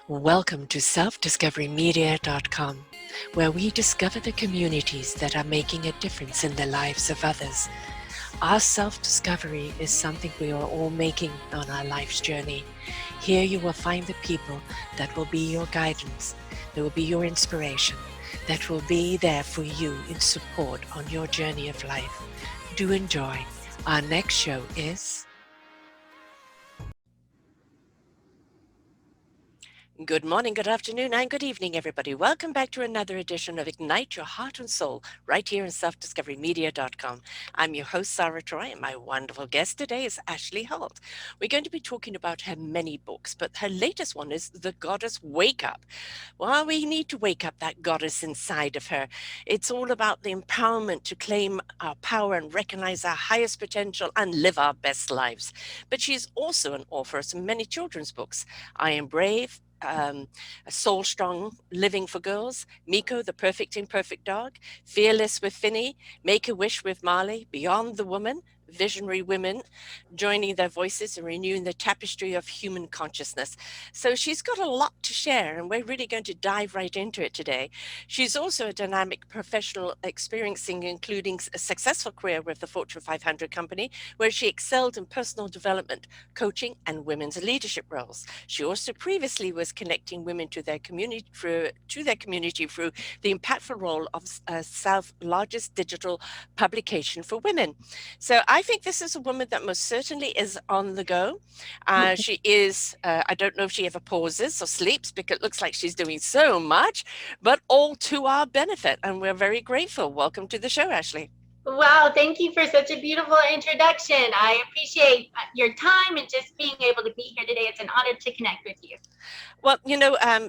Welcome to selfdiscoverymedia.com, where we discover the communities that are making a difference in the lives of others. Our self-discovery is something we are all making on our life's journey. Here you will find the people that will be your guidance, that will be your inspiration, that will be there for you in support on your journey of life. Do enjoy. Our next show is... Good morning, good afternoon, and good evening, everybody. Welcome back to another edition of Ignite Your Heart and Soul, right here in selfdiscoverymedia.com. I'm your host, Sarah Troy, and my wonderful guest today is Ashley Holt. We're going to be talking about her many books, but her latest one is The Goddess Wake Up. Well, we need to wake up that goddess inside of her. It's all about the empowerment to claim our power and recognize our highest potential and live our best lives. But she's also an author of some many children's books. I Am Brave, Soul Strong, Living for Girls, Miko, the Perfect Imperfect Dog, Fearless with Finley, Make a Wish with Marley, Beyond the Woman, Visionary Women, joining their voices and renewing the tapestry of human consciousness. So she's got a lot to share, and we're really going to dive right into it today. She's also a dynamic professional experiencing, including a successful career with the Fortune 500 company, where she excelled in personal development, coaching, and women's leadership roles. She also previously was connecting women to their community through the impactful role of South's largest digital publication for women. So I think this is a woman that most certainly is on the go. She is, I don't know if she ever pauses or sleeps because it looks like she's doing so much, but all to our benefit. And we're very grateful. Welcome to the show, Ashley. Wow, thank you for such a beautiful introduction. I appreciate your time and just being able to be here today. It's an honor to connect with you. Well,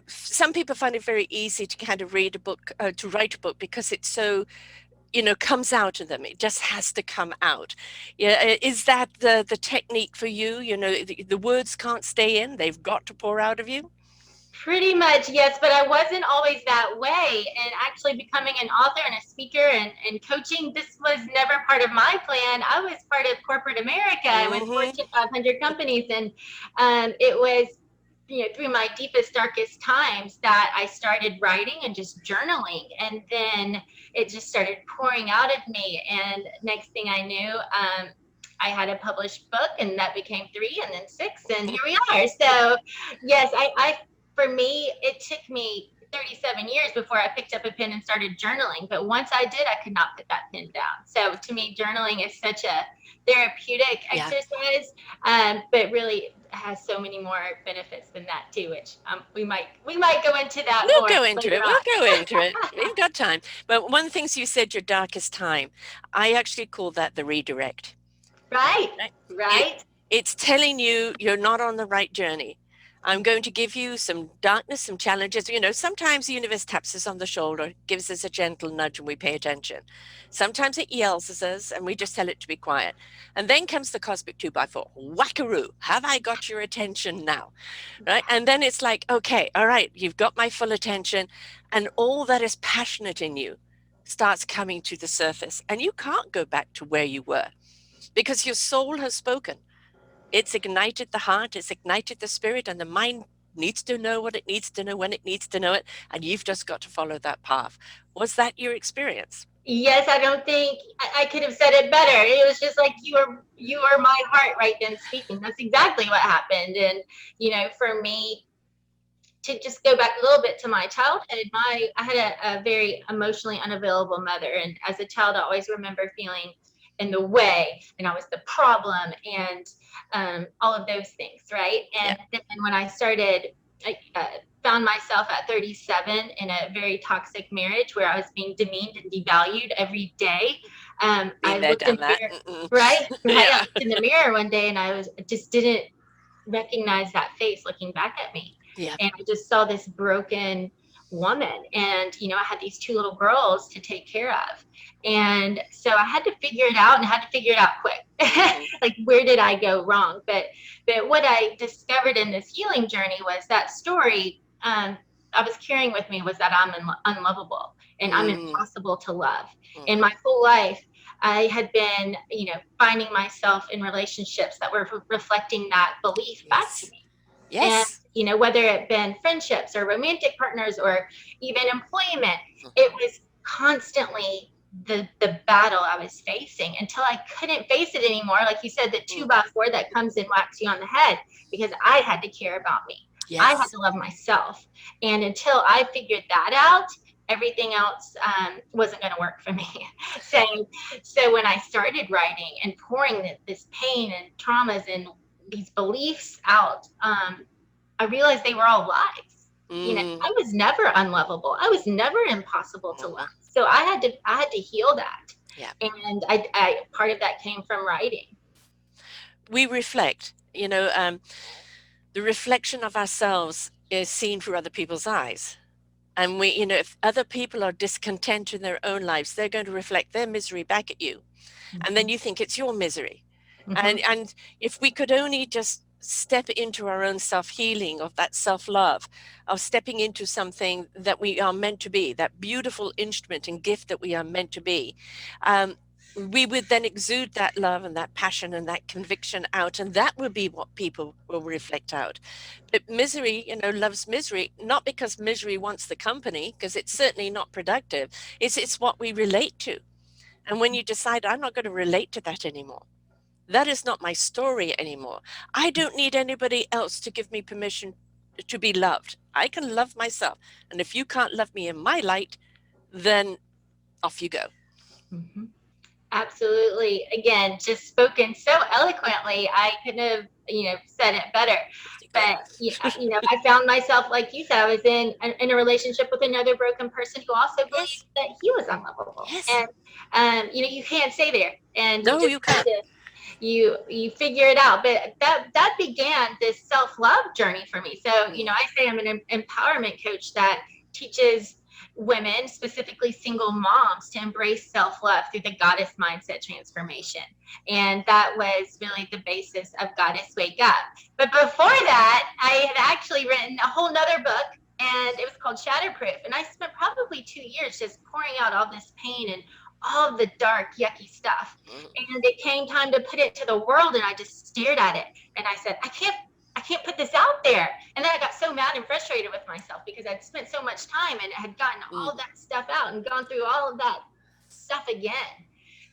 some people find it very easy to kind of read a book, to write a book because it's so, comes out of them. It just has to come out. Yeah, is that the technique for you? The words can't stay in; they've got to pour out of you. Pretty much, yes, but I wasn't always that way. And actually becoming an author and a speaker and coaching, this was never part of my plan. I was part of corporate America with Fortune 500 companies. And it was, through my deepest, darkest times that I started writing and just journaling. And then it just started pouring out of me. And next thing I knew, I had a published book, and that became 3 and then 6, and here we are. So yes, I for me, it took me 37 years before I picked up a pen and started journaling. But once I did, I could not put that pen down. So to me, journaling is such a therapeutic exercise, but really has so many more benefits than that too, which we might go into that more. We'll go into it. We've got time. But one of the things you said, your darkest time, I actually call that the redirect. Right. It's telling you you're not on the right journey. I'm going to give you some darkness, some challenges. Sometimes the universe taps us on the shoulder, gives us a gentle nudge, and we pay attention. Sometimes it yells at us, and we just tell it to be quiet. And then comes the cosmic 2x4. Whackaroo. Have I got your attention now? Right? And then it's like, okay, all right, you've got my full attention. And all that is passionate in you starts coming to the surface. And you can't go back to where you were because your soul has spoken. It's ignited the heart, it's ignited the spirit, and the mind needs to know what it needs to know when it needs to know it, and you've just got to follow that path. Was that your experience? Yes, I don't think I could have said it better. It was just like you are my heart right then speaking. That's exactly what happened. And for me, to just go back a little bit to my childhood, I had a very emotionally unavailable mother, and as a child, I always remember feeling in the way, and I was the problem, and all of those things, right? And then when I started, I found myself at 37 in a very toxic marriage where I was being demeaned and devalued every day. I looked in the mirror, right? I looked in the mirror one day, and I just didn't recognize that face looking back at me. Yeah. And I just saw this broken woman, and I had these 2 little girls to take care of, and so I had to figure it out, and I had to figure it out quick. Like, where did I go wrong? But what I discovered in this healing journey was that story I was carrying with me was that I'm unlovable and I'm impossible to love. And my whole life I had been finding myself in relationships that were reflecting that belief back to me. Yes. whether it been friendships or romantic partners or even employment, it Mhm. was constantly the battle I was facing until I couldn't face it anymore. Like you said, the two Mm. by four that comes and whacks you on the head, because I had to care about me. I had Yes. to love myself. And until I figured that out, everything else wasn't going to work for me. so, so when I started writing and pouring this pain and traumas and these beliefs out, I realized they were all lies. Mm. I was never unlovable. I was never impossible to love. Mhm. So I had to heal that. Yeah. And I part of that came from writing. We reflect, the reflection of ourselves is seen through other people's eyes. And if other people are discontent in their own lives, they're going to reflect their misery back at you. And then Mm-hmm. you think it's your misery. Mm-hmm. And if we could only just step into our own self-healing, of that self-love, of stepping into something that we are meant to be, that beautiful instrument and gift that we are meant to be, um, we would then exude that love and that passion and that conviction out, and that will be what people will reflect out. But misery, loves misery, not because misery wants the company, because it's certainly not productive. It's what we relate to. And when you decide, I'm not going to relate to that anymore, that is not my story anymore. I don't need anybody else to give me permission to be loved. I can love myself. And if you can't love me in my light, then off you go. Mm-hmm. Absolutely. Again, just spoken so eloquently. I couldn't have, said it better. Good. But I found myself, like you said, I was in a relationship with another broken person who also Yes. believed that he was unlovable. Yes. And you can't stay there, and you No, just you have can't. to you figure it out. But that began this self-love journey for me. So Mm. I say I'm an empowerment coach that teaches women, specifically single moms, to embrace self-love through the goddess mindset transformation. And that was really the basis of Goddess Wake Up. But before that, I had actually written a whole nother book, and it was called Shatterproof. And I spent probably 2 years just pouring out all this pain and all the dark, yucky stuff. Mm. And it came time to put it to the world, and I just stared at it and I said, I can't put this out there. And then I got so mad and frustrated with myself because I'd spent so much time and had gotten all of Mm. that stuff out and gone through all of that stuff again.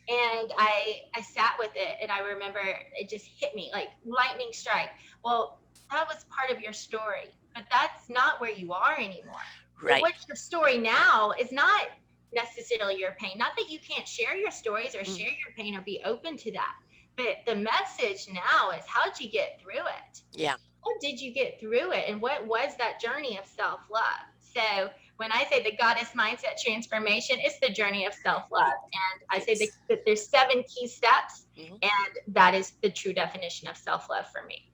And I sat with it, and I remember it just hit me like lightning strike. Well, that was part of your story, but that's not where you are anymore. So Right. what's your story now is not necessarily your pain. Not that you can't share your stories or Mm. share your pain or be open to that. But the message now is, how'd you get through it? Yeah. How did you get through it? And what was that journey of self love? So, when I say the goddess mindset transformation, it's the journey of self love. It, And I say it's. that there's 7 key steps, Mhm. and that is the true definition of self love for me.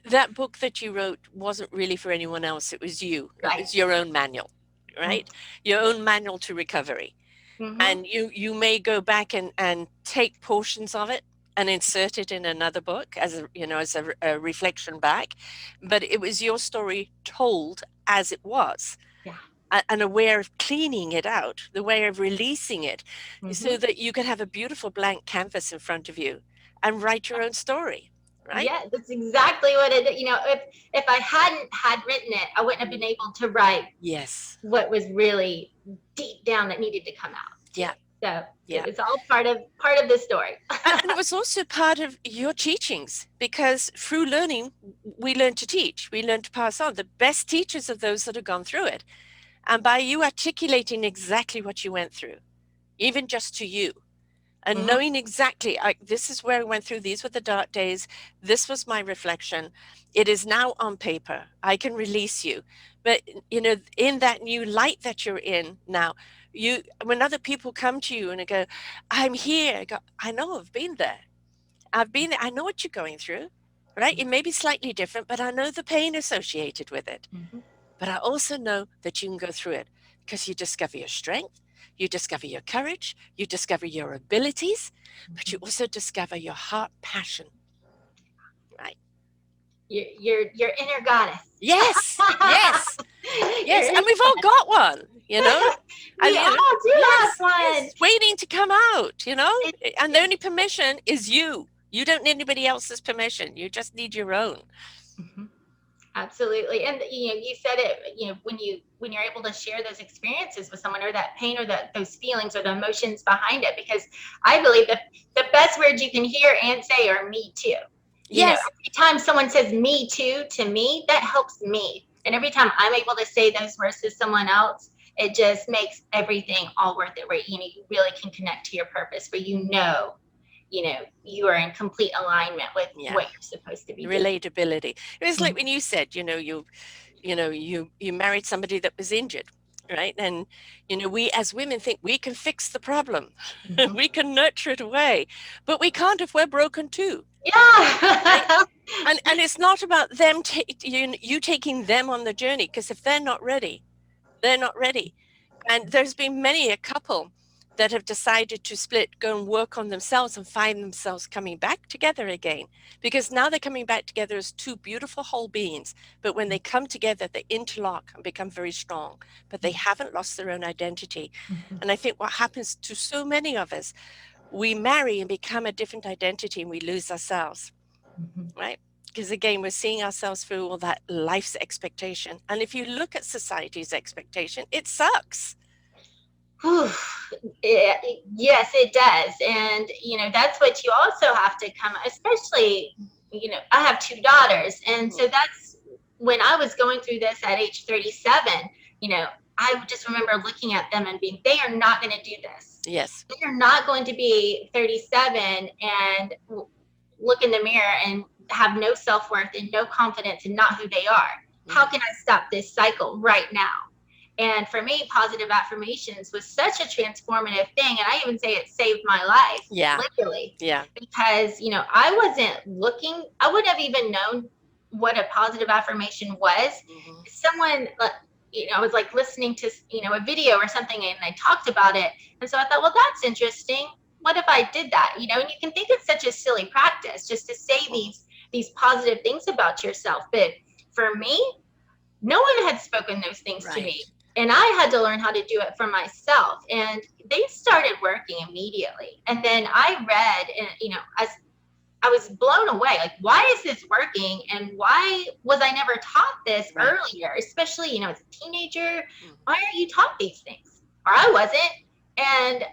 That book that you wrote wasn't really for anyone else. It was you. It Right. was your own manual, right? Your own manual to recovery. Mm-hmm. And you may go back and take portions of it and insert it in another book as a reflection back, but it was your story told as it was, Yeah. and a way of cleaning it out, the way of releasing it, so Mm-hmm. that you can have a beautiful blank canvas in front of you and write your own story, right? Yeah, that's exactly what it. If I hadn't had written it, I wouldn't have been Mm. able to write Yes. what was really deep down that needed to come out too. Yeah. So it Yeah. was all part of the story. And it was also part of your teachings, because through learning, we learn to teach, we learn to pass on. The best teachers are those that have gone through it. And by you articulating exactly what you went through, even just to you, and Mm-hmm. knowing exactly, this is where I went through, these were the dark days, this was my reflection, it is now on paper, I can release you. But in that new light that you're in now, when other people come to you and they go, I'm here, I go, I know, I've been there, I know what you're going through, right? It may be slightly different, but I know the pain associated with it. Mm-hmm. But I also know that you can go through it, because you discover your strength, you discover your courage, you discover your abilities, but you Mm-hmm. also discover your heart passion, right? Your inner goddess. Yes, yes, Your yes. inner And we've all got one, you know? we all do have Yes, yes. one. It's waiting to come out, It, And the it, only permission is you. You don't need anybody else's permission. You just need your own. Mhm. Absolutely. And you said it, when you're able to share those experiences with someone, or that pain, or those feelings, or the emotions behind it, because I believe that the best words you can hear and say are me too. Yes. Every time someone says me too to me, that helps me. And every time I'm able to say those words to someone else, it just makes everything all worth it, where you really can connect to your purpose, where you are in complete alignment with Yeah. what you're supposed to be doing. Relatability. It was like Mhm, when you said, you married somebody that was injured, right? And we as women think we can fix the problem. mhm. We can nurture it away, but we can't if we're broken too, right? Yeah. And it's not about them you taking them on the journey, because if they're not ready, they're not ready. And there's been many a couple that have decided to split, go and work on themselves, and find themselves coming back together again. Because now they're coming back together as two beautiful whole beings. But when they come together, they interlock and become very strong. But they haven't lost their own identity. Mhm, And I think what happens to so many of us, we marry and become a different identity and we lose ourselves, mhm. right? Because again, we're seeing ourselves through all that life's expectation. And if you look at society's expectation, it sucks. Whew. Yes, it does. And, that's what you also have to come, especially, I have two daughters. And Mhm. so that's when I was going through this at age 37, you know, I just remember looking at them and being, they are not going to do this. Yes. They are not going to be 37 and look in the mirror and have no self worth and no confidence and not who they are. How Mm. can I stop this cycle right now? And for me, positive affirmations was such a transformative thing. And I even say it saved my life, Yeah. literally, Yeah. because, I wasn't looking, I wouldn't have even known what a positive affirmation was. Hmm. Someone, I was like listening to, a video or something, and they talked about it. And so I thought, well, that's interesting. What if I did that? And you can think it's such a silly practice just to say Hmm. these positive things about yourself. But for me, no one had spoken those things to me. Right. And I had to learn how to do it for myself. And they started working immediately. And then I read, and, as I was blown away, like, why is this working? And why was I never taught this Right. earlier? Especially, as a teenager, Hmm. why aren't you taught these things? Or I wasn't. And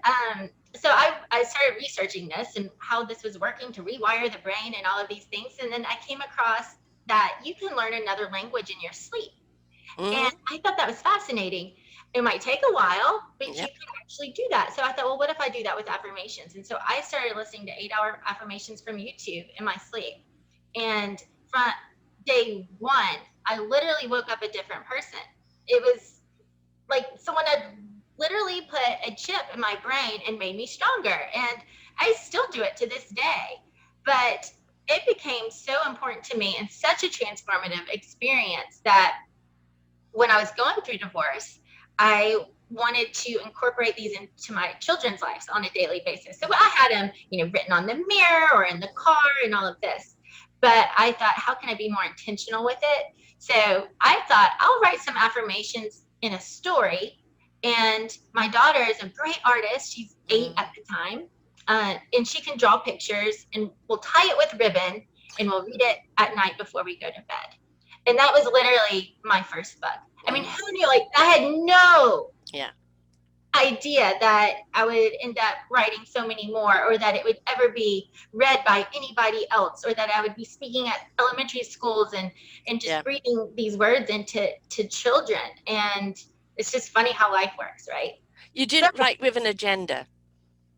so I started researching this and how this was working to rewire the brain and all of these things. And then I came across that you can learn another language in your sleep. And Hmm. I thought that was fascinating. It might take a while, but you Yep. can actually do that. So I thought, well, what if I do that with affirmations? And so I started listening to 8-hour affirmations from YouTube in my sleep. And from day one, I literally woke up a different person. It was like someone had literally put a chip in my brain and made me stronger. And I still do it to this day. But it became so important to me and such a transformative experience that when I was going through divorce, I wanted to incorporate these into my children's lives on a daily basis. So I had them, written on the mirror or in the car and all of this. But I thought, how can I be more intentional with it? So I thought I'll write some affirmations in a story. And my daughter is a great artist. She's 8 at Hmm. the time. And she can draw pictures, and we'll tie it with ribbon, and we'll read it at night before we go to bed. And that was literally my first book. I mean, Hmm. who knew? Like, I had no Yeah. idea that I would end up writing so many more, or that it would ever be read by anybody else, or that I would be speaking at elementary schools and just Yeah. breathing these words into children. And it's just funny how life works, right? You So, didn't write with an agenda,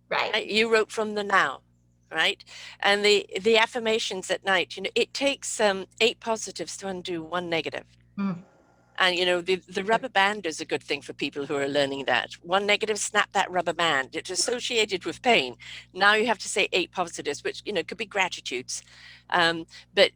right. right? You wrote from the now, right? And the affirmations at night, it takes 8 positives to undo one negative. Mm, And the rubber band is a good thing for people who are learning that. One negative, snap that rubber band. It's associated with pain. Now you have to say 8 positives, which could be gratitudes. But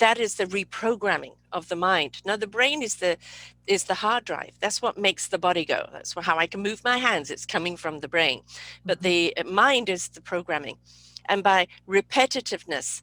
that is the reprogramming of the mind. Now the brain is the hard drive. That's what makes the body go. That's how I can move my hands. It's coming from the brain. But mhm, the mind is the programming. And by repetitiveness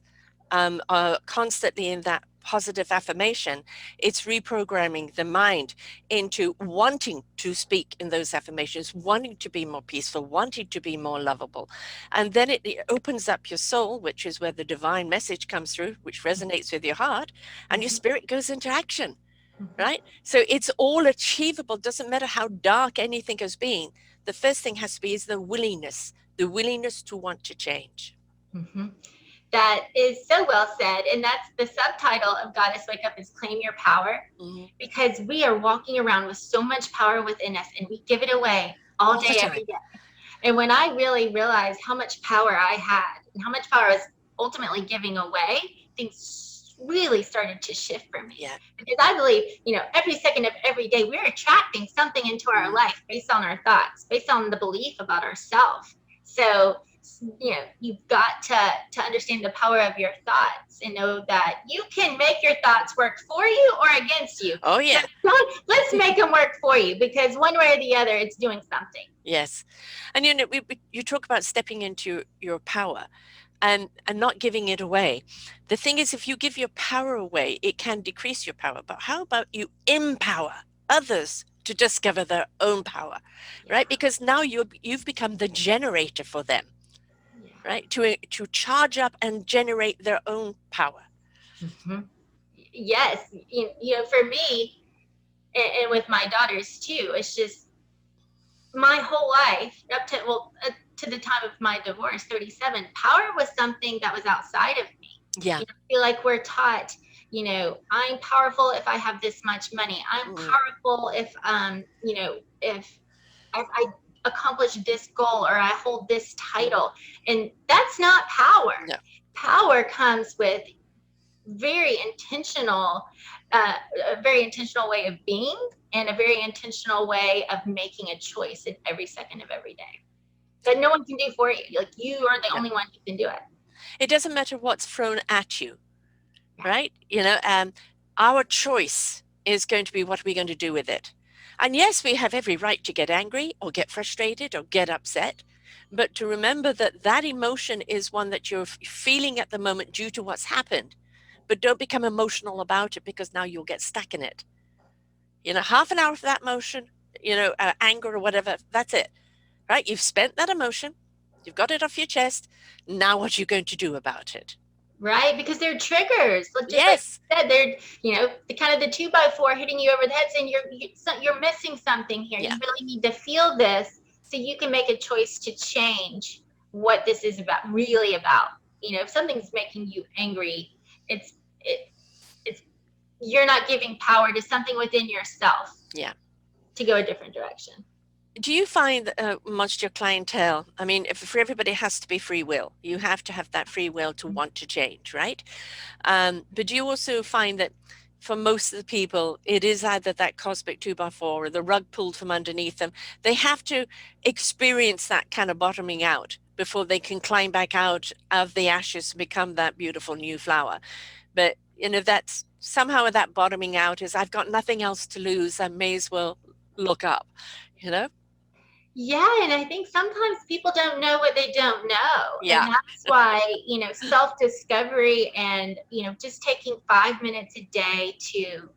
are constantly in that positive affirmation, it's reprogramming the mind into wanting to speak in those affirmations, wanting to be more peaceful, wanting to be more lovable. And then it opens up your soul, which is where the divine message comes through, which resonates with your heart, and your Mhm. spirit goes into action, Mhm. right? So it's all achievable. Doesn't matter how dark anything has been. The first thing has to be is the willingness to want to change. Mhm. That is so well said. And that's the subtitle of Goddess Wake Up is Claim Your Power. Mm-hmm. Because we are walking around with so much power within us and we give it away all All the day, time. every day. And when I really realized how much power I had and how much power I was ultimately giving away, things really started to shift for me. Yeah. Because I believe, every second of every day, we're attracting something into our Mm. life based on our thoughts, based on the belief about ourselves. So, you've got to understand the power of your thoughts and know that you can make your thoughts work for you or against you. Oh, So yeah. let's make them work for you, because one way or the other, it's doing something. Yes. And you talk about stepping into your power and not giving it away. The thing is, if you give your power away, it can decrease your power. But how about you empower others to discover their own power, Yeah, right? Because now you've become the generator for them, yeah. right? To charge up and generate their own power. Mm-hmm. Yes, for me, and with my daughters too, it's just my whole life up to to the time of my divorce, 37. Power was something that was outside of me. Yeah. I feel like we're taught, I'm powerful if I have this much money. I'm Mm. powerful if I accomplish this goal or I hold this Mm. title. And that's not power. No. Power comes with very intentional, uh, a very intentional way of being and a very intentional way of making a choice in every second of every day that no one can do for you. Like, you are the No. only one who can do it. It doesn't matter what's thrown at you, Yeah. right? Our choice is going to be what we're going to do with it. And yes, we have every right to get angry or get frustrated or get upset, but to remember that that emotion is one that you're feeling at the moment due to what's happened. But don't become emotional about it, because now you'll get stuck in it. Half an hour of that emotion, anger or whatever, that's it, right? You've spent that emotion, you've got it off your chest. Now, what are you going to do about it? Right, because they're triggers. Just like Yes. you said, they're the kind of the 2x4 hitting you over the head, saying you're missing something here. Yeah. You really need to feel this so you can make a choice to change what this is about, really about. If something's making you angry, it's it, it's you're not giving power to something within yourself Yeah. to go a different direction. Do you find amongst your clientele, I mean, if for everybody has to be free will, you have to have that free will to want to change, right? But do you also find that for most of the people, it is either that cosmic 2x4 or the rug pulled from underneath them? They have to experience that kind of bottoming out before they can climb back out of the ashes and become that beautiful new flower. But, that's somehow that bottoming out is, I've got nothing else to lose. I may as well look up, you know? Yeah, and I think sometimes people don't know what they don't know. Yeah. And that's why, self-discovery and, just taking 5 minutes a day to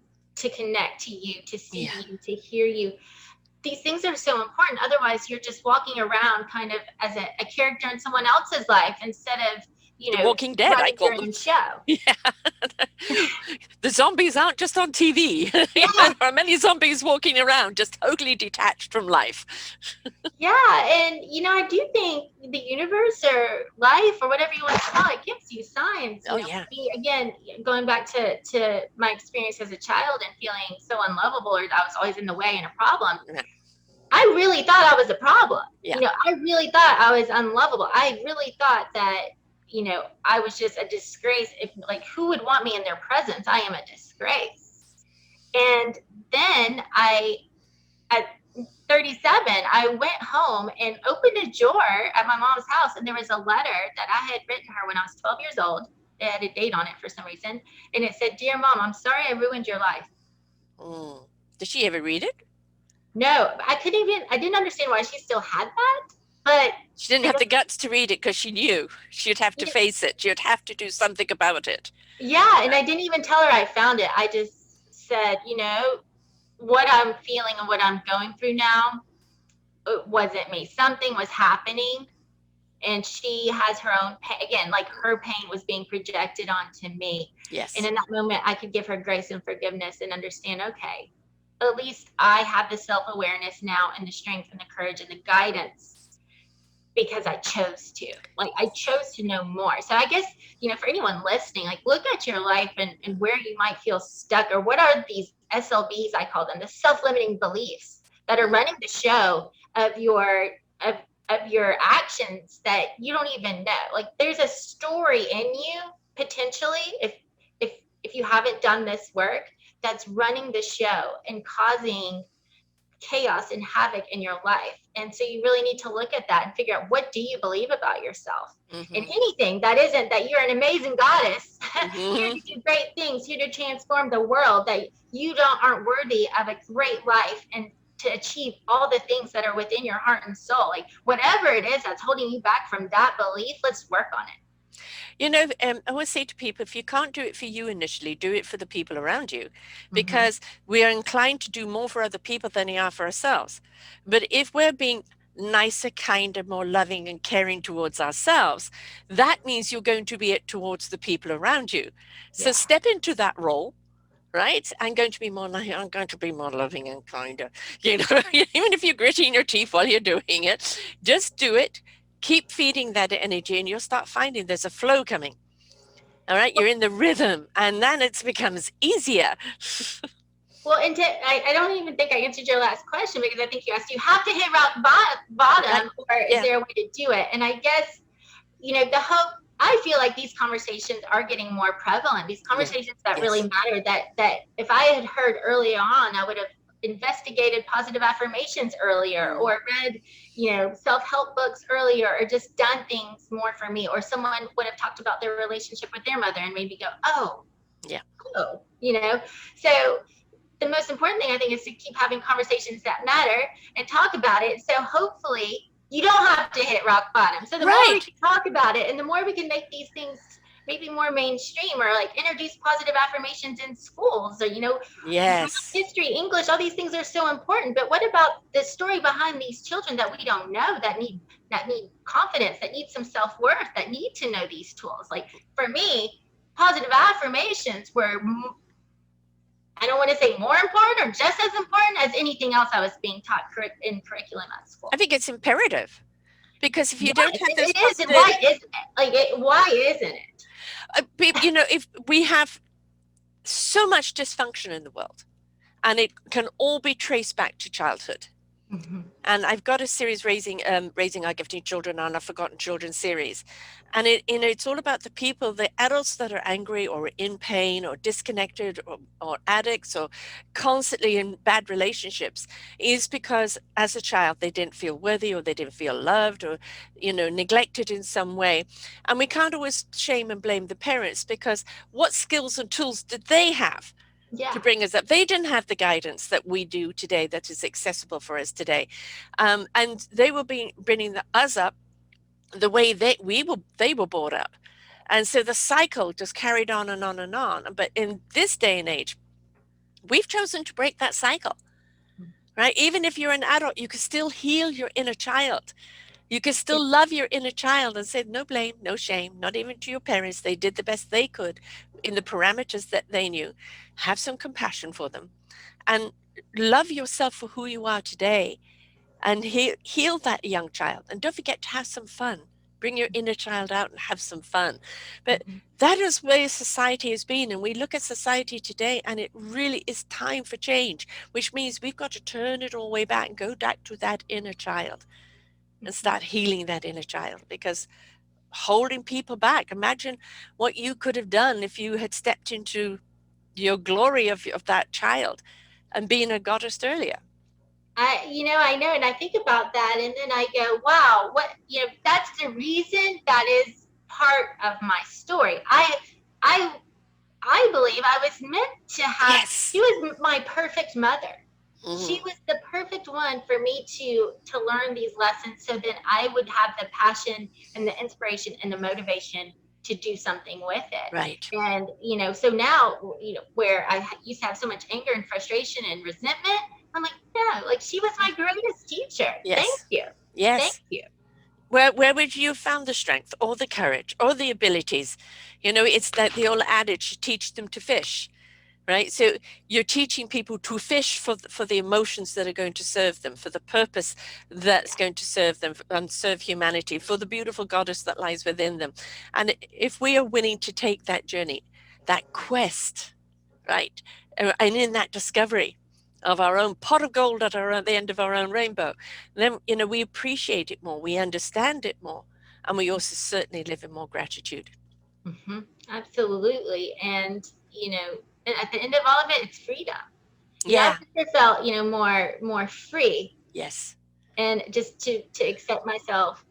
connect to you, to see Yeah. you, to hear you. These things are so important. Otherwise, you're just walking around kind of as a character in someone else's life instead of, The Walking Dead, I running call your them. own show. Yeah. The zombies aren't just on TV. Yeah. There are many zombies walking around, just totally detached from life. Yeah, and I do think the universe or life or whatever you want to call it gives you signs. Oh, yeah. Me again, going back to my experience as a child and feeling so unlovable or that I was always in the way and a problem. Yeah. I really thought I was a problem. Yeah. I really thought I was unlovable. I really thought that I was just a disgrace. If like, who would want me in their presence? I am a disgrace. And then at 37, I went home and opened a drawer at my mom's house, and there was a letter that I had written her when I was 12 years old. It had a date on it for some reason, and it said, "Dear Mom, I'm sorry I ruined your life." Mm. Did she ever read it? No, I didn't understand why she still had that, but She didn't I have the guess, guts to read it because she knew she'd have to face it. She'd have to do something about it. yeah, and I didn't even tell her I found it. I just said, what I'm feeling and what I'm going through now, it wasn't me. Something was happening, and she has her own pain. Again, like her pain was being projected onto me. And Yes. in that moment, I could give her grace and forgiveness and understand, okay, at least I have the self awareness now and the strength and the courage and the guidance because I chose to. Like, I chose to know more. So I guess, for anyone listening, like, look at your life and where you might feel stuck, or what are these SLBs, I call them, the self-limiting beliefs that are running the show of of your actions that you don't even know. Like, there's a story in you potentially, if if you haven't done this work, that's running the show and causing chaos and havoc in your life. And so you really need to look at that and figure out, what do you believe about yourself? And Mm-hmm. anything that isn't that you're an amazing goddess, here Mm-hmm. to do great things, here to transform the world, that you don't aren't worthy of a great life and to achieve all the things that are within your heart and soul. Like, whatever it is that's holding you back from that belief, let's work on it. I always say to people, if you can't do it for you initially, do it for the people around you, Mm-hmm. because we are inclined to do more for other people than we are for ourselves. But if we're being nicer, kinder, more loving and caring towards ourselves, that means you're going to be it towards the people around you. So Yeah. step into that role. Right? I'm going to be more loving and kinder. You know, even if you're gritting your teeth while you're doing it, just do it. Keep feeding that energy and you'll start finding there's a flow coming. All right, you're in the rhythm, and then it becomes easier. Well, and I don't even think I answered your last question, because I think you asked, you have to hit rock Right? bottom, or is Yeah. there a way to do it? And I guess, the hope, I feel like these conversations are getting more prevalent. These Yeah. conversations that really Yes. matter, that if I had heard early on, I would have investigated positive affirmations earlier, Mm. or read, self-help books earlier, or just done things more for me, or someone would have talked about their relationship with their mother and made me go, oh, Yeah. oh, so the most important thing, I think, is to keep having conversations that matter and talk about it. So hopefully you don't have to hit rock bottom. So the more we Right. can talk about it, and the more we can make these things maybe more mainstream, or like introduce positive affirmations in schools, or, math, Yes. history, English, all these things are so important. But what about the story behind these children that we don't know, that need confidence, that need some self-worth, that need to know these tools? Like, for me, positive affirmations were, I don't want to say more important, or just as important as anything else I was being taught in curriculum at I school. think it's imperative because if you don't Yes, have those it is. And positive, why isn't it? Like, why isn't it? if we have so much dysfunction in the world, and it can all be traced back to childhood. Mm-hmm. And I've got a series, raising our gifting children and our forgotten children series, and it's all about the people, the adults that are angry or in pain or disconnected, or addicts, or constantly in bad relationships, is because as a child they didn't feel worthy, or they didn't feel loved, or neglected in some way. And we can't always shame and blame the parents, because what skills and tools did they have to Yeah. bring us up? They didn't have the guidance that we do today, that is accessible for us today, and they were bringing us up the way they were brought up, and so the cycle just carried on and on and on. But in this day and age, we've chosen to break that cycle. Right? Even if you're an adult, you can still heal your inner child. You can still love your inner child and say, no blame, no shame, not even to your parents. They did the best they could in the parameters that they knew. Have some compassion for them and love yourself for who you are today, and heal that young child. And don't forget to have some fun. Bring your inner child out and have some fun. But Mm-hmm. that is where society has been. And we look at society today, and it really is time for change, which means we've got to turn it all the way back and go back to that inner child and Mm-hmm. start healing that inner child, because holding people back. Imagine what you could have done if you had stepped into your glory of that child and being a goddess earlier. I know, and I think about that, and then I go, wow, that's the reason, that is part of my story. I believe I was meant to have. She Yes. was my perfect mother. She Mm-hmm. was the perfect one for me to learn these lessons so that I would have the passion and the inspiration and the motivation to do something with it. Right. And so now, where I used to have so much anger and frustration and resentment, I'm like, no, like she was my greatest teacher. Thank Yes. you. Thank Yes. you. Where would you have found the strength or the courage or the abilities? You know, it's like the old adage, teach them to fish, right? So you're teaching people to fish for the emotions that are going to serve them, for the purpose that's going to serve them and serve humanity, for the beautiful goddess that lies within them. And if we are willing to take that journey, that quest, right? And in that discovery of our own pot of gold at the end of our own rainbow, then, we appreciate it more, we understand it more, and we also certainly live in more gratitude. Hmm. Absolutely. And, and at the end of all of it, it's freedom. I've Yeah. never felt, more free, Yes. and just to accept myself,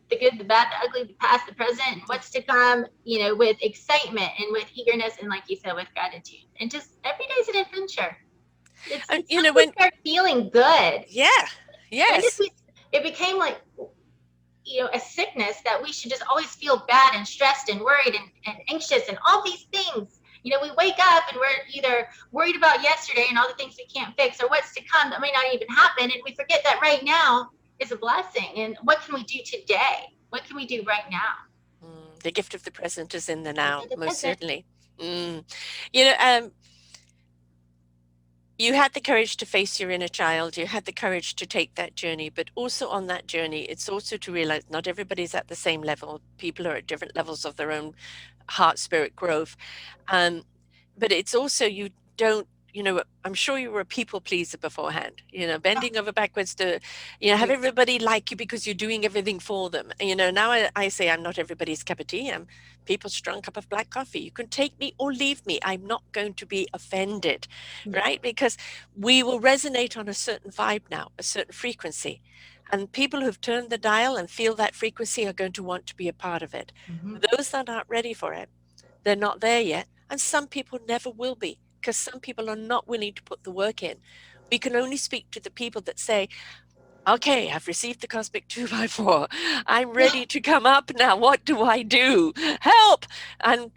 the good, the bad, the ugly, the past, the present, and what's to come, with excitement and with eagerness, and like you said, with gratitude. And just every day's an adventure. And It's when we when start feeling good. yeah, When did yes. we? It became like, a sickness that we should just always feel bad and stressed and worried and anxious and all these things. We wake up and we're either worried about yesterday and all the things we can't fix, or what's to come that may not even happen, and we forget that right now is a blessing. And what can we do today? What can we do right now? The gift of the present is in the Gift now, of the most present. certainly. Mm. You know, um, you had the courage to face your inner child. You had the courage to take that journey, but also on that journey, it's also to realize not everybody's at the same level. People are at different levels of their own heart spirit growth. Um, but it's also you don't, I'm sure you were a people pleaser beforehand, Oh, bending over backwards to, have very. everybody like you because you're doing everything for them. And, now I say I'm not everybody's cup of tea. I'm people's strong cup of black coffee. You can take me or leave me. I'm not going to be offended, Yeah. right? Because we will resonate on a certain vibe now, a certain frequency. And people who've turned the dial and feel that frequency are going to want to be a part of it. Hmm. Those that aren't ready for it, they're not there yet. And some people never will be because some people are not willing to put the work in. We can only speak to the people that say, okay, I've received the cosmic 2x4. I'm ready to come up now. What do I do? Help! And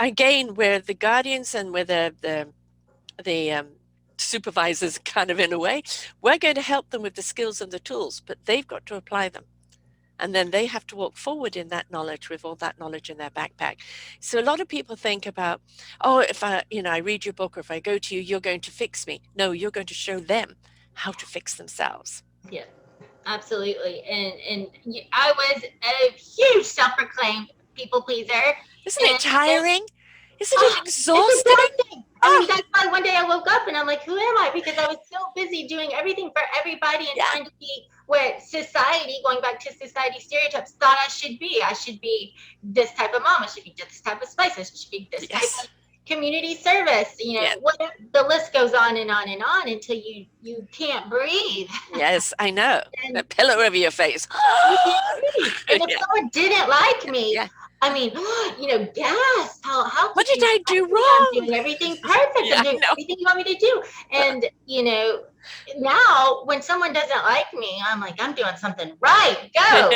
again, we're the guardians and we're the supervisors, kind of in a way. We're going to help them with the skills and the tools, but they've got to apply them. And then they have to walk forward in that knowledge with all that knowledge in their backpack. So a lot of people think about, oh, if I read your book or if I go to you, you're going to fix me. No, you're going to show them how to fix themselves. Yeah. Absolutely. And I was a huge self-proclaimed people pleaser, Isn't it and tiring? Isn't it oh, it's exhausting? exhausting. I Oh, mean, that's why one day I woke up and I'm like, who am I? Because I was so busy doing everything for everybody and yeah. trying to be what society, going back to society stereotypes, thought I should be. I should be this type of mom. I should be this type of spice. I should be this type Yes. of community service. Yeah. What the list goes on and on and on until you can't breathe. Yes, I know. And That pillow over your face. you can't breathe. And if Yeah. someone didn't like me, Yeah. I mean, gasp! How What could did you I not do like me? I'm wrong? doing everything perfect. Yeah, I'm I doing know. everything you want me to do. And now when someone doesn't like me, I'm like, I'm doing something right. Go.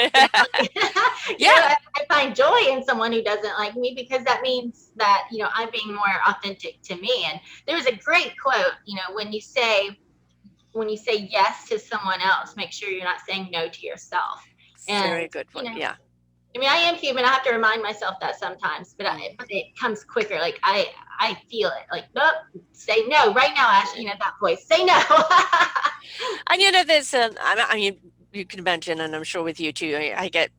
Yeah. I find joy in someone who doesn't like me, because that means that I'm being more authentic to me. And there's a great quote. When you say yes to someone else, make sure you're not saying no to yourself. And Very good one. Yeah. I mean, I am human. I have to remind myself that sometimes, but Mm. but it comes quicker. Like I feel it. Like, nope, say no right now, Ashley. That voice, say no. And there's I mean, you can imagine, and I'm sure with you too. I get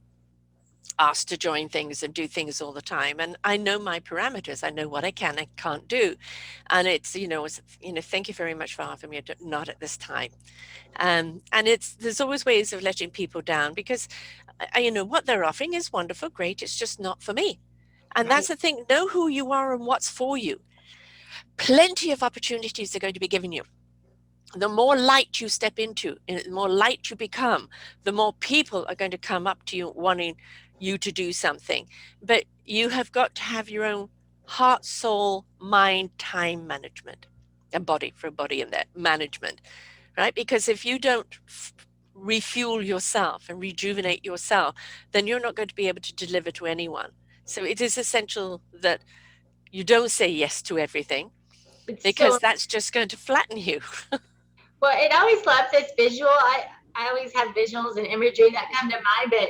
asked to join things and do things all the time, and I know my parameters. I know what I can and can't do, and thank you very much for having me. Not at this time, and there's always ways of letting people down because, what they're offering is wonderful, great. It's just not for me, and that's Right. the thing. Know who you are and what's for you. Plenty of opportunities are going to be given you. The more light you step into, and the more light you become, the more people are going to come up to you wanting you to do something. But you have got to have your own heart, soul, mind, time management. and body, for a body in there, management, right? Because if you don't refuel yourself and rejuvenate yourself, then you're not going to be able to deliver to anyone. So it is essential that you don't say yes to everything, It's because so that's just going to flatten you. well. It always loves this visual. I always have visuals and imagery that come to mind. But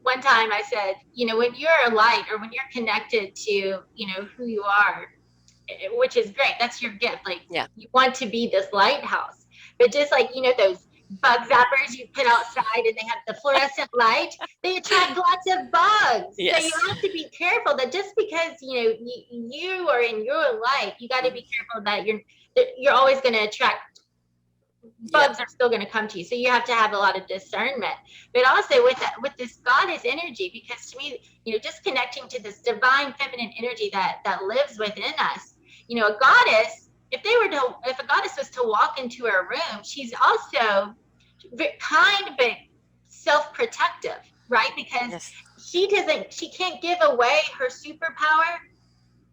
one time I said, when you're a light or when you're connected to, who you are, which is great. That's your gift. Like Yeah. you want to be this lighthouse. But just like, those bug zappers you put outside and they have the fluorescent light, they attract lots of bugs. So you Yes. have to be careful that just because, you are in your light, you got to be careful that you're always going to attract Yeah. bugs are still going to come to you. So you have to have a lot of discernment. But also with this goddess energy, because to me, just connecting to this divine feminine energy that lives within us. A goddess, if a goddess was to walk into a room, she's also kind but self-protective, right? Because Yes. she can't give away her superpower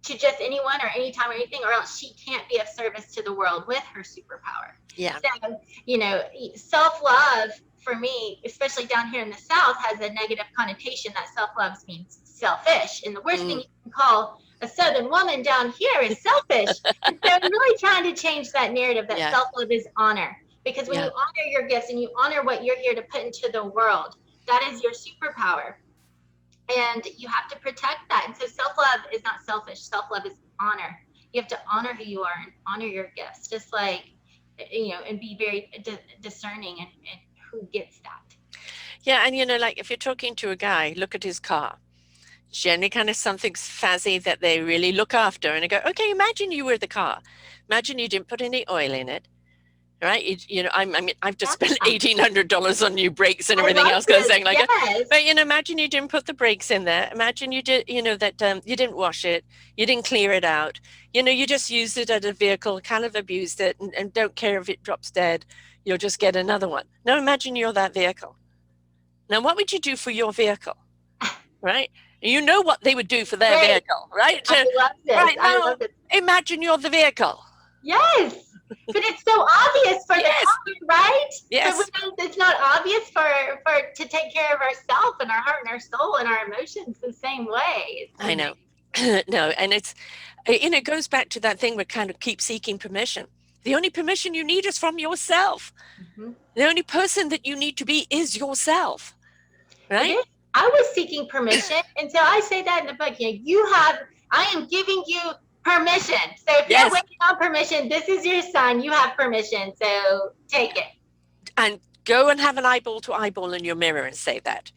to just anyone or anytime or anything, or else she can't be of service to the world with her superpower. Yeah. So, self-love for me, especially down here in the South, has a negative connotation that self-love means selfish. And the worst thing Mm. you can call a Southern woman down here is selfish. And so I'm really trying to change that narrative that Yeah. self-love is honor. Because when you Yeah. honor your gifts and you honor what you're here to put into the world, that is your superpower, and you have to protect that. And so self-love is not selfish. Self-love is honor. You have to honor who you are and honor your gifts, just like, and be very discerning and who gets that. Yeah. And like if you're talking to a guy, look at his car. Generally, kind of something fazzy that they really look after. And I go, okay, imagine you were the car. Imagine you didn't put any oil in it. Right? I mean, I've just spent Yeah, $1,800 on new brakes and I everything love else because this. saying like, Yes. but imagine you didn't put the brakes in there. Imagine you did, that you didn't wash it, you didn't clear it out. You just used it as a vehicle, kind of abused it, and don't care if it drops dead. You'll just get another one. Now imagine you're that vehicle. Now, what would you do for your vehicle? Right? You know what they would do for their Great. vehicle, right? I So, love this. right I now, love this. imagine you're the vehicle. Yes. But it's so obvious for the Yes, car, right? But yes, it's not obvious for to take care of ourselves and our heart and our soul and our emotions the same way. It's I amazing. know. No, and it goes back to that thing we kind of keep seeking permission. The only permission you need is from yourself. Mm-hmm. The only person that you need to be is yourself, It right? is. I was seeking permission. And so I say that in the book. I am giving you permission. So if you're Yes, waiting on permission, this is your sign. You have permission. So take it. and go and have an eyeball to eyeball in your mirror and say that,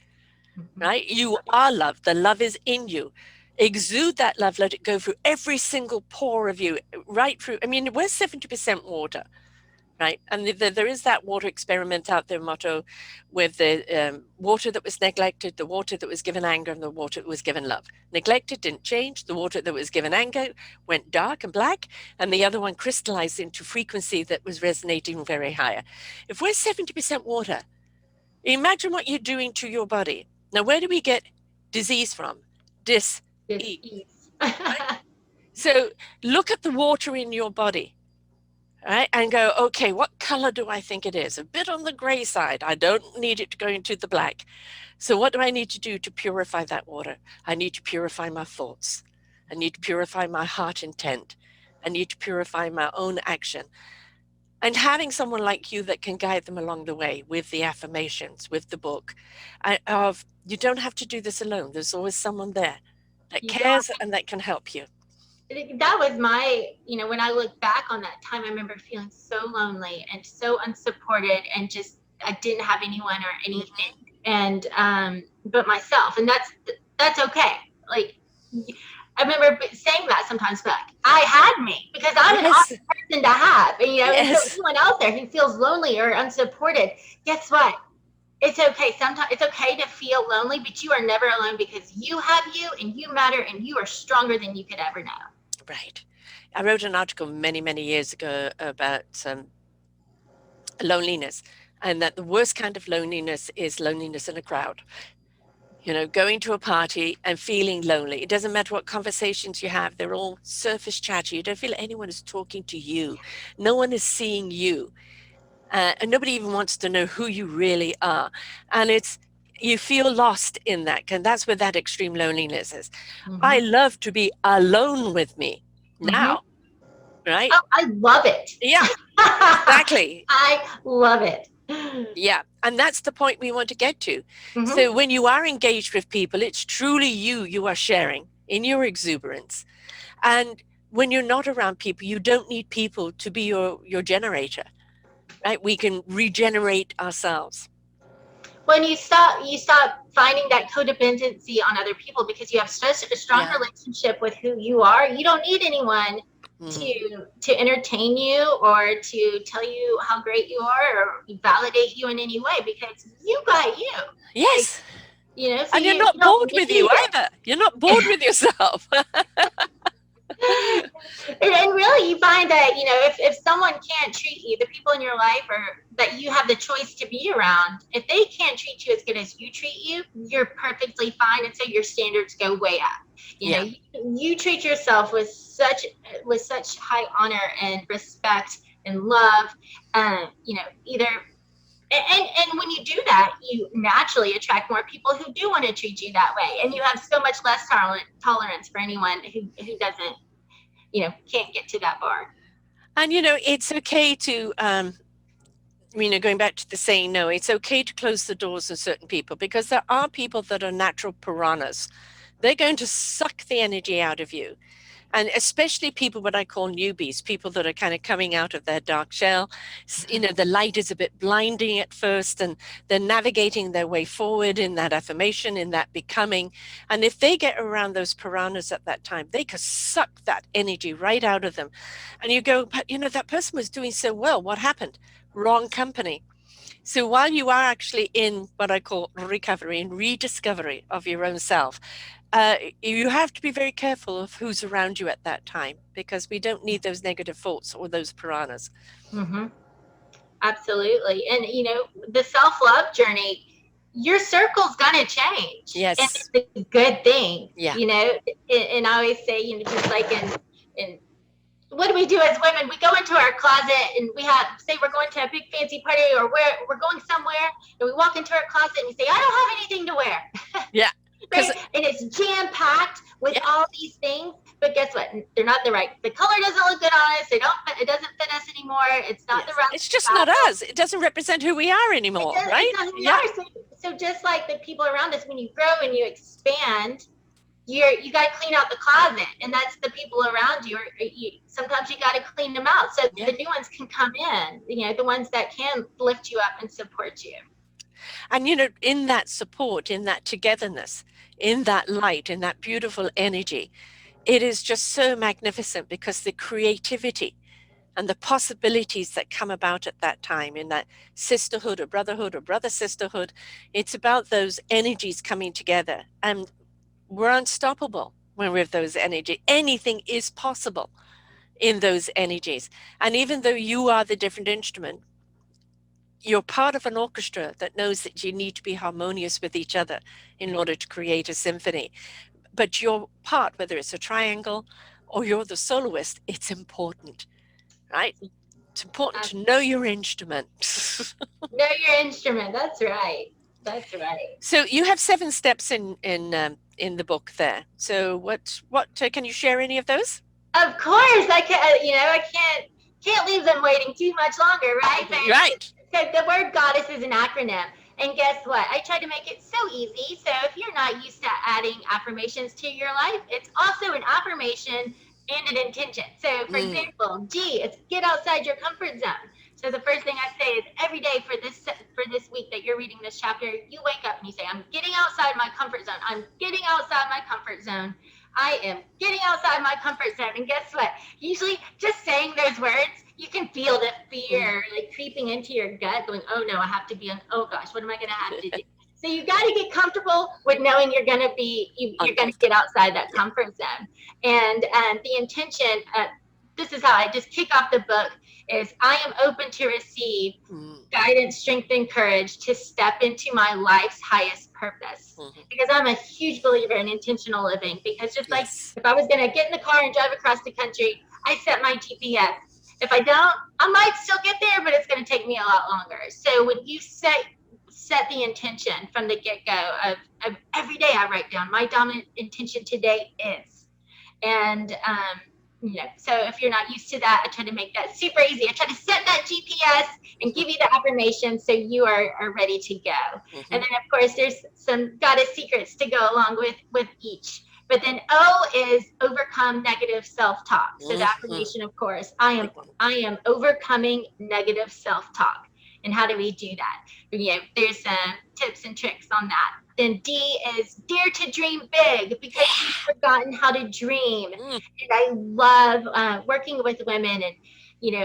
Mm-hmm. right? You are loved. The love is in you. Exude that love. Let it go through every single pore of you, right through. I mean, we're 70% water. Right. And there is that water experiment out there motto with the water that was neglected, the water that was given anger, and the water that was given love. Neglected didn't change. The water that was given anger went dark and black, and the other one crystallized into frequency that was resonating very higher. If we're 70% water, imagine what you're doing to your body. Now, where do we get disease from? This Dis-ease. ease. Right? So look at the water in your body, right? And go, okay, what color do I think it is? A bit on the gray side. I don't need it to go into the black. So, what do I need to do to purify that water? I need to purify my thoughts. I need to purify my heart intent. I need to purify my own action. And having someone like you that can guide them along the way with the affirmations, with the book, of you don't have to do this alone. There's always someone there that You don't. cares and that can help you. That was my, when I look back on that time, I remember feeling so lonely and so unsupported, and just I didn't have anyone or anything, Mhm. and but myself, and that's okay. Like I remember saying that sometimes, but I had me because I'm an Yes, awesome person to have, and so yes. anyone out there who feels lonely or unsupported, guess what? It's okay. Sometimes it's okay to feel lonely, but you are never alone because you have you and you matter and you are stronger than you could ever know. Right. I wrote an article many, many years ago about loneliness, and that the worst kind of loneliness is loneliness in a crowd. going to a party and feeling lonely. It doesn't matter what conversations you have, they're all surface chatty. You don't feel anyone is talking to you. No one is seeing you. And nobody even wants to know who you really are. And you feel lost in that. And that's where that extreme loneliness is. I Mm-hmm. love to be alone with me Mm-hmm. now, right? Oh, I love it. Yeah, exactly. I love it. Yeah, and that's the point we want to get to. Mm-hmm. So when you are engaged with people, it's truly you are sharing in your exuberance. And when you're not around people, you don't need people to be your generator, right? We can regenerate ourselves. When you stop finding that codependency on other people because you have such a strong Yeah. relationship with who you are. You don't need anyone Mm. to entertain you or to tell you how great you are or validate you in any way because you got you. Like, Yes. so And you're you not don't bored with you need it. either. You're not bored with yourself. And really, you find that if someone can't treat you, the people in your life or that you have the choice to be around, if they can't treat you as good as you treat you, you're perfectly fine, and so your standards go way up. Yeah. You treat yourself with such high honor and respect and love. Either and when you do that, you naturally attract more people who do want to treat you that way, and you have so much less tolerance for anyone who doesn't can't get to that bar. And it's okay to going back to the saying no, it's okay to close the doors on certain people because there are people that are natural piranhas. They're going to suck the energy out of you. And especially people what I call newbies, people that are kind of coming out of their dark shell. The light is a bit blinding at first, and they're navigating their way forward in that affirmation, in that becoming. And if they get around those piranhas at that time, they could suck that energy right out of them. And you go, but that person was doing so well. What happened? Wrong company. So while you are actually in what I call recovery and rediscovery of your own self, you have to be very careful of who's around you at that time because we don't need those negative thoughts or those piranhas. Mm-hmm. Absolutely. And the self-love journey, your circle's gonna change. And Yes. it's a good thing. Yeah. And I always say, just like in what do we do as women? We go into our closet and we say we're going to a big fancy party or we're going somewhere and we walk into our closet and we say, I don't have anything to wear. Yeah. Right? Because, And it's jam packed with yeah. all these things. But guess what? They're not the right. The color doesn't look good on us. It doesn't fit us anymore. It's not the Yes. right It's just not style. us. It doesn't represent who we are anymore, It's right? not who we Yeah. are. So just like the people around us, when you grow and you expand, you got to clean out the closet, and that's the people around you. Sometimes you got to clean them out so the Yeah. new ones can come in. The ones that can lift you up and support you. And, in that support, in that togetherness, in that light, in that beautiful energy, it is just so magnificent because the creativity and the possibilities that come about at that time in that sisterhood or brother sisterhood, it's about those energies coming together. And we're unstoppable when we're with those energy. Anything is possible in those energies. And even though you are the different instrument, you're part of an orchestra that knows that you need to be harmonious with each other in order to create a symphony. But your part, whether it's a triangle or you're the soloist, it's important, right? It's important to know your instrument. Know your instrument. That's right. That's right. So you have 7 steps in the book there. So what can you share any of those? Of course, I can. I can't leave them waiting too much longer, right? Right. So the word goddess is an acronym. And guess what? I try to make it so easy. So if you're not used to adding affirmations to your life, it's also an affirmation and an intention. So for Mm, example, G, it's get outside your comfort zone. So the first thing I say is every day for this week that you're reading this chapter, you wake up and you say, I'm getting outside my comfort zone. I'm getting outside my comfort zone. I am getting outside my comfort zone. And guess what? Usually just saying those words, you can feel the mm. fear like creeping into your gut, going, oh no, I have to be on, oh gosh, what am I going to have to do? So you got to get comfortable with knowing you're going to be, you're going to get Uncomfortable. outside that Yeah. comfort zone. And the intention, this is how I just kick off the book is I am open to receive Mm. guidance, strength, and courage to step into my life's highest purpose. Mhm. Because I'm a huge believer in intentional living. Because just like Yes. if I was going to get in the car and drive across the country, I set my GPS. If I don't, I might still get there, but it's going to take me a lot longer. So when you set the intention from the get go of every day, I write down my dominant intention today is, and so if you're not used to that, I try to make that super easy. I try to set that GPS and Mhm. give you the affirmation so you are ready to go. And Mhm. then of course there's some goddess secrets to go along with each. But then O is overcome negative self-talk. So the Mhm. affirmation, of course, I am Big one. I am overcoming negative self-talk. And how do we do that? There's some tips and tricks on that. Then D is dare to dream big because we've Yeah. forgotten how to dream. Mm. And I love working with women, and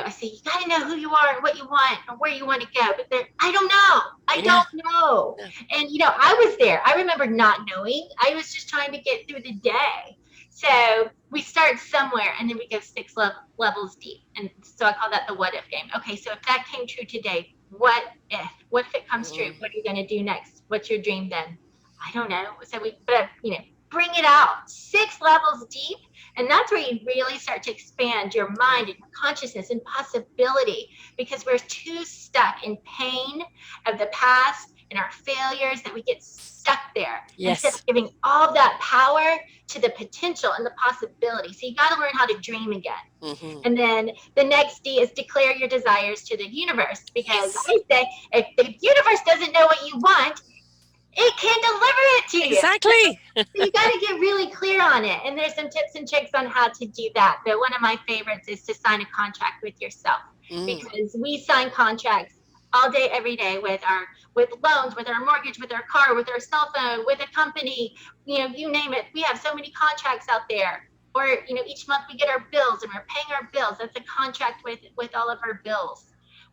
I say you got to know who you are and what you want and where you want to go. But I don't know. I Yeah. don't know. No. And I was there. I remember not knowing. I was just trying to get through the day. So we start somewhere, and then we go six levels deep. And so I call that the what if game. Okay, so if that came true today, what if? What if it comes true? Mm. What are you going to do next? What's your dream then? I don't know. So bring it out six levels deep. And that's where you really start to expand your mind and your consciousness and possibility, because we're too stuck in pain of the past and our failures that we get stuck there instead of Yes. giving all that power to the potential and the possibility. So you got to learn how to dream again. Mhm. And then the next D is declare your desires to the universe. Because Yes. I say, if the universe doesn't know what you want, it can't deliver it to you. Exactly. So you got to get really clear on it. And there's some tips and tricks on how to do that. But one of my favorites is to sign a contract with yourself, Mm. because we sign contracts all day, every day with loans, with our mortgage, with our car, with our cell phone, with a company, you name it. We have so many contracts out there. Or, each month we get our bills and we're paying our bills. That's a contract with all of our bills.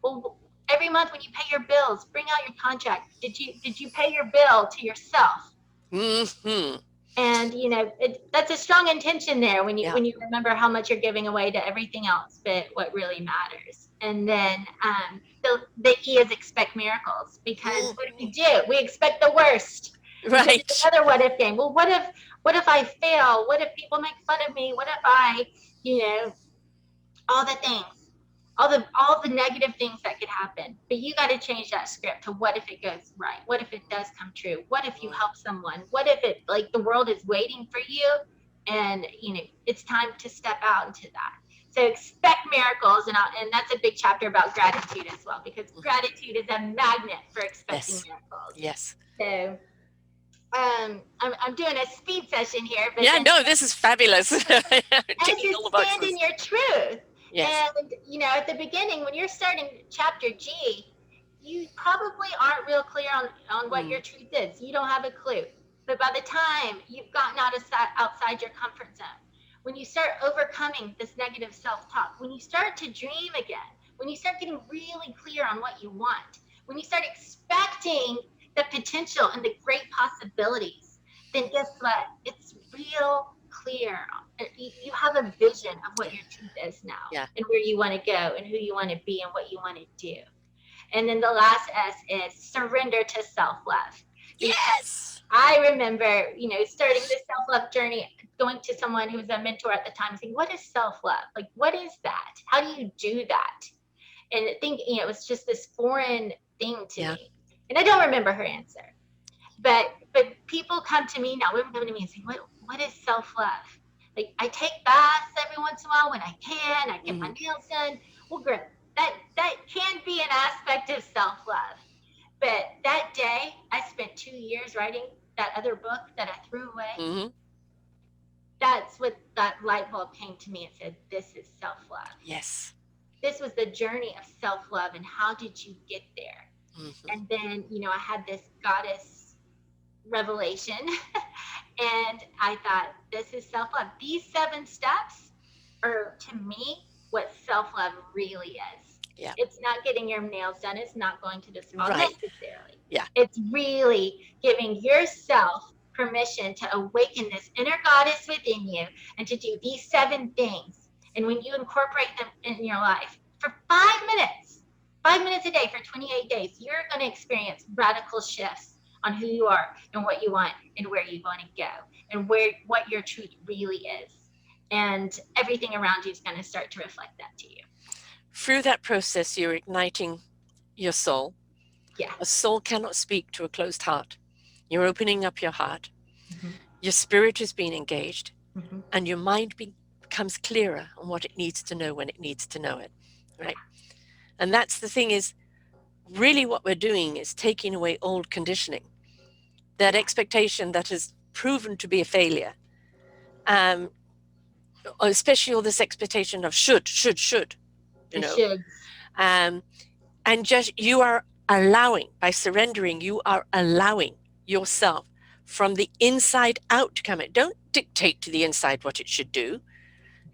Well, every month when you pay your bills, bring out your contract. Did you pay your bill to yourself? Mhm. And that's a strong intention there when you Yeah. when you remember how much you're giving away to everything else but what really matters. And then the E is expect miracles, because what do we Mhm. do? We expect the worst, because it's Right. another what if game. Well, what if I fail? What if people make fun of me? What if I you know all the things, all the negative things that could happen. But you got to change that script to what if it goes right? What if it does come true? What if you Mm. help someone? What if it, like, the world is waiting for you, and it's time to step out into that. So expect miracles, and that's a big chapter about gratitude as well, because Mhm. gratitude is a magnet for expecting Yes. miracles. Yes. So I'm doing a speed session here, but Yeah. then No, this is fabulous. and Ticking to all the stand in boxes. your truth. Yes. And at the beginning, when you're starting chapter G, you probably aren't real clear on what Mm. your truth is. You don't have a clue. But by the time you've gotten outside your comfort zone, when you start overcoming this negative self-talk, when you start to dream again, when you start getting really clear on what you want, when you start expecting the potential and the great possibilities, then guess what? It's real clear. You have a vision of what your truth is now, Yeah. and where you want to go and who you want to be and what you want to do. And then the last S is surrender to self love. Because Yes. I remember, starting this self love journey, going to someone who was a mentor at the time, saying, "What is self love? Like, what is that? How do you do that?" And I think, it was just this foreign thing to Yeah. me. And I don't remember her answer. But people come to me now, women come to me and say, what is self love? Like, I take baths every once in a while when I can. I get my Mhm. nails done. Well, great. That can be an aspect of self love. But that day, I spent 2 years writing that other book that I threw away. Mhm. That's what that light bulb came to me and said, "This is self love." Yes. This was the journey of self love, and how did you get there? Mhm. And then, I had this goddess revelation. And I thought, this is self love. These 7 steps are, to me, what self love really is. Yeah. It's not getting your nails done, it's not going to the spa Right. necessarily. Yeah. It's really giving yourself permission to awaken this inner goddess within you and to do these 7 things. And when you incorporate them in your life for 5 minutes a day for 28 days, you're going to experience radical shifts on who you are and what you want and where you want to go and what your truth really is. And everything around you is going to start to reflect that to you. Through that process, you're igniting your soul. Yeah. A soul cannot speak to a closed heart. You're opening up your heart. Mm-hmm. Your spirit is being engaged, Mm-hmm. and your mind becomes clearer on what it needs to know when it needs to know it. Right? And that's the thing is, really what we're doing is taking away old conditioning, that expectation that has proven to be a failure. Especially all this expectation of should, you The know. shoulds. Um, and just you are allowing, by surrendering, you are allowing yourself from the inside out to come in. Don't dictate to the inside what it should do.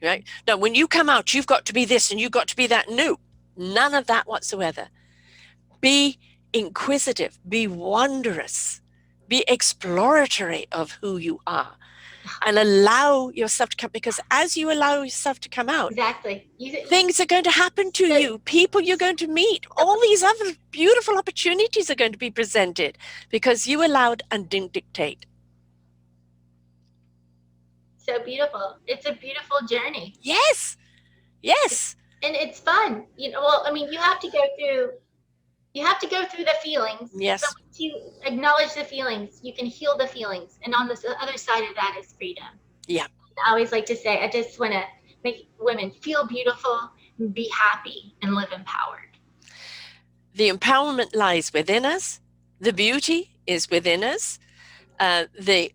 Right? Now, when you come out, you've got to be this and you've got to be that. No, none of that whatsoever. Be inquisitive, be wondrous, be exploratory of who you are, and allow yourself to come, because as you allow yourself to come out, Exactly. things are going to happen to you, people you're going to meet, all these other beautiful opportunities are going to be presented because you allowed and didn't dictate. So beautiful. It's a beautiful journey. Yes. And it's fun. Well, I mean, you have to go through the feelings. But Yes. once you acknowledge the feelings, you can heal the feelings. And on the other side of that is freedom. Yeah. I always like to say, I just want to make women feel beautiful, be happy, and live empowered. The empowerment lies within us. The beauty is within us. The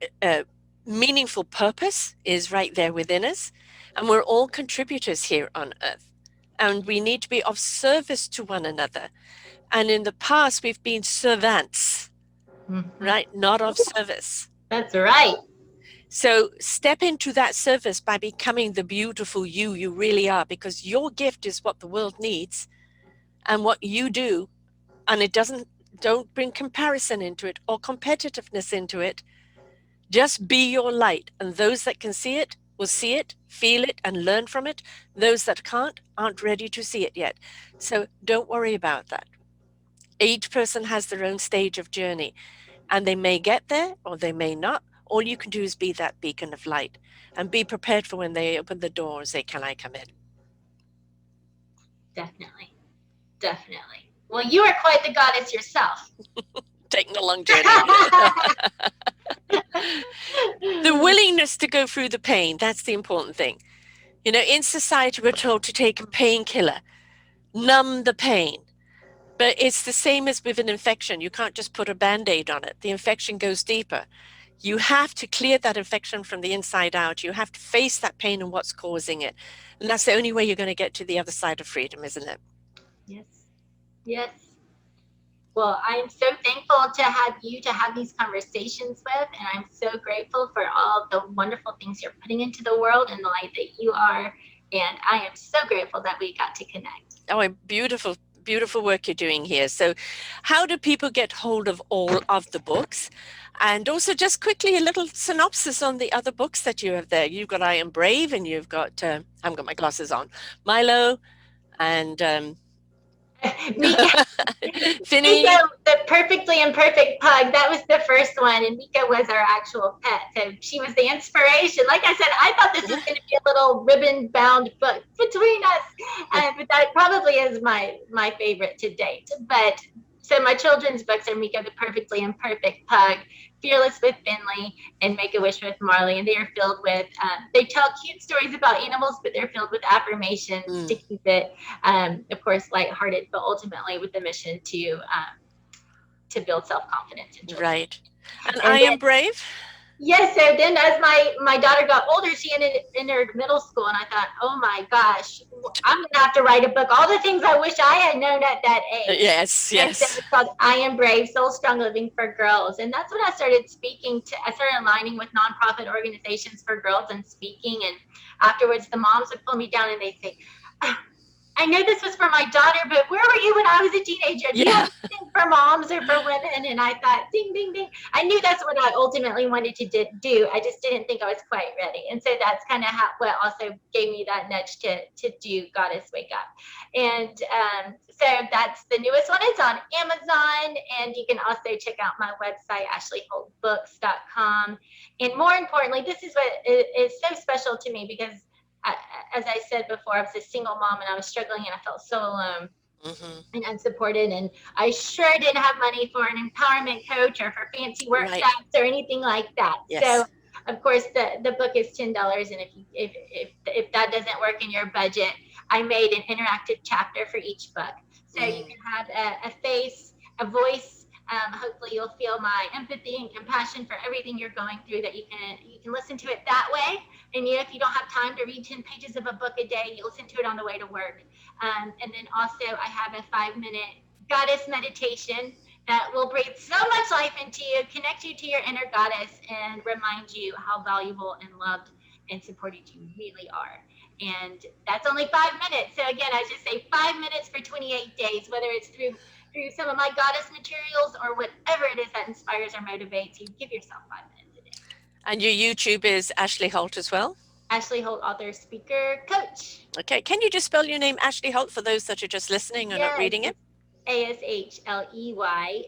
meaningful purpose is right there within us. And we're all contributors here on earth. And we need to be of service to one another. And in the past, we've been servants, right? Not of service. That's right. So step into that service by becoming the beautiful you really are, because your gift is what the world needs and what you do. And don't bring comparison into it or competitiveness into it. Just be your light. And those that can see it will see it, feel it, and learn from it. Those that can't aren't ready to see it yet. So don't worry about that. Each person has their own stage of journey, and they may get there or they may not. All you can do is be that beacon of light and be prepared for when they open the door and say, "Can I come in?" Definitely. Definitely. Well, you are quite the goddess yourself. Taking a long journey. The willingness to go through the pain, that's the important thing. In society, we're told to take a painkiller, numb the pain. But it's the same as with an infection. You can't just put a Band-Aid on it. The infection goes deeper. You have to clear that infection from the inside out. You have to face that pain and what's causing it. And that's the only way you're going to get to the other side of freedom, isn't it? Yes. Yes. Well, I am so thankful to have these conversations with, and I'm so grateful for all the wonderful things you're putting into the world and the light that you are. And I am so grateful that we got to connect. Oh, beautiful, beautiful work you're doing here. So how do people get hold of all of the books? And also just quickly, a little synopsis on the other books that you have there. You've got I Am Brave, and you've got, I haven't got my glasses on, Milo, and Miko, Finley. the perfectly imperfect pug, that was the first one, and Miko was our actual pet. So she was the inspiration. Like I said, I thought this was going to be a little ribbon-bound book between us, but that probably is my favorite to date. But so my children's books are Miko, the perfectly imperfect pug, Fearless with Finley, and Make a Wish with Marley. And they are filled with, they tell cute stories about animals, but they're filled with affirmations to keep it, of course, lighthearted, but ultimately with the mission to build self-confidence in children. Right. And I Am Brave? Yes. So then as my daughter got older, she entered middle school, and I thought, oh my gosh, I'm going to have to write a book. All the things I wish I had known at that age. Yes. So it's called I Am Brave, Soul Strong Living for Girls. And that's when I started I started aligning with nonprofit organizations for girls and speaking. And afterwards, the moms would pull me down and they'd say, I know this was for my daughter, but where were you when I was a teenager? Do you have Yeah. anything for moms or for women? And I thought, ding, ding, ding. I knew that's what I ultimately wanted to do. I just didn't think I was quite ready. And so that's kind of what also gave me that nudge to do Goddess Wake Up. And so that's the newest one. It's on Amazon. And you can also check out my website, ashleyholtbooks.com. And more importantly, this is what is so special to me because as I said before, I was a single mom and I was struggling and I felt so alone Hmm. and unsupported. And I sure didn't have money for an empowerment coach or for fancy Right. workshops or anything like that. So Yes. of course the book is $10. And if that doesn't work in your budget, I made an interactive chapter for each book. So you Mm. can have a face, a voice. Hopefully you'll feel my empathy and compassion for everything you're going through, that you can listen to it that way. And if you don't have time to read 10 pages of a book a day, you listen to it on the way to work. And then also I have a 5-minute goddess meditation that will breathe so much life into you, connect you to your inner goddess, and remind you how valuable and loved and supported you really are. And that's only 5 minutes. So again, I just say 5 minutes for 28 days, whether it's through some of my goddess materials or whatever it is that inspires or motivates you. Give yourself 5 minutes a day. And your YouTube is Ashley Holt as well? Ashley Holt, author, speaker, coach. Okay. Can you just spell your name Ashley Holt for those that are just listening or not Yes, reading it? it's ASHLEYHOLT.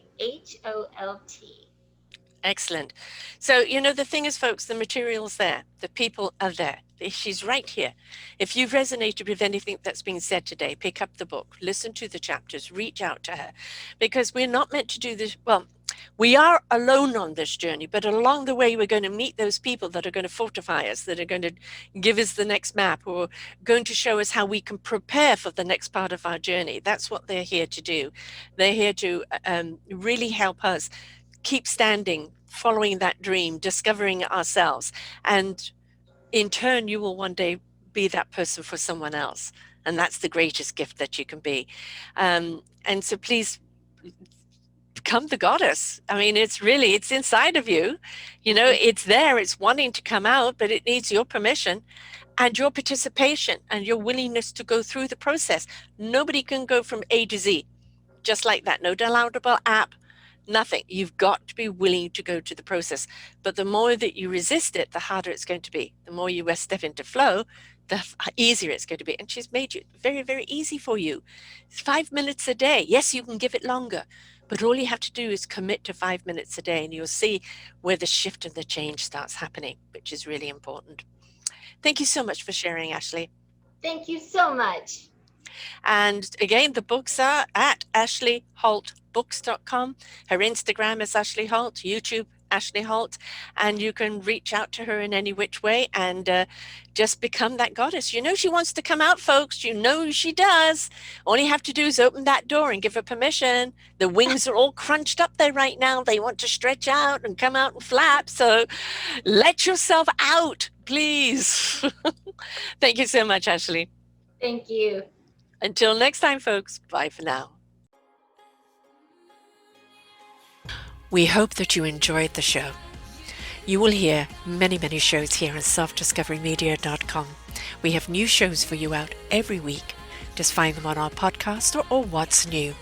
Excellent. So, the thing is, folks, the material's there. The people are there. She's right here. If you've resonated with anything that's been said today, pick up the book, listen to the chapters, reach out to her, because we're not meant to do this. Well, we are alone on this journey, but along the way, we're going to meet those people that are going to fortify us, that are going to give us the next map, or going to show us how we can prepare for the next part of our journey. That's what they're here to do. They're here to really help us keep standing, following that dream, discovering ourselves. And in turn, you will one day be that person for someone else. And that's the greatest gift that you can be. And so please become the goddess. I mean, it's inside of you. It's there, it's wanting to come out, but it needs your permission and your participation and your willingness to go through the process. Nobody can go from A to Z just like that. No downloadable app, nothing. You've got to be willing to go to the process. But the more that you resist it, the harder it's going to be. The more you step into flow, the easier it's going to be. And she's made it very, very easy for you. It's 5 minutes a day. Yes, you can give it longer, but all you have to do is commit to 5 minutes a day, and you'll see where the shift and the change starts happening, which is really important. Thank you so much for sharing, Ashley. Thank you so much. And again, the books are at ashleyholtbooks.com. Her Instagram is Ashley Holt, YouTube, Ashley Holt, and you can reach out to her in any which way and just become that goddess. You know she wants to come out, folks. You know she does. All you have to do is open that door and give her permission. The wings are all crunched up there right now. They want to stretch out and come out and flap. So let yourself out, please. Thank you so much, Ashley. Thank you. Until next time, folks, bye for now. We hope that you enjoyed the show. You will hear many, many shows here on selfdiscoverymedia.com. We have new shows for you out every week. Just find them on our podcast or What's New.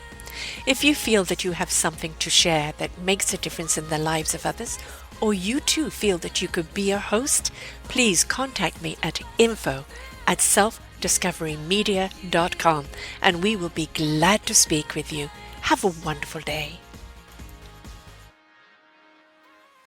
If you feel that you have something to share that makes a difference in the lives of others, or you too feel that you could be a host, please contact me at info@selfdiscoverymedia.com and we will be glad to speak with you. Have a wonderful day.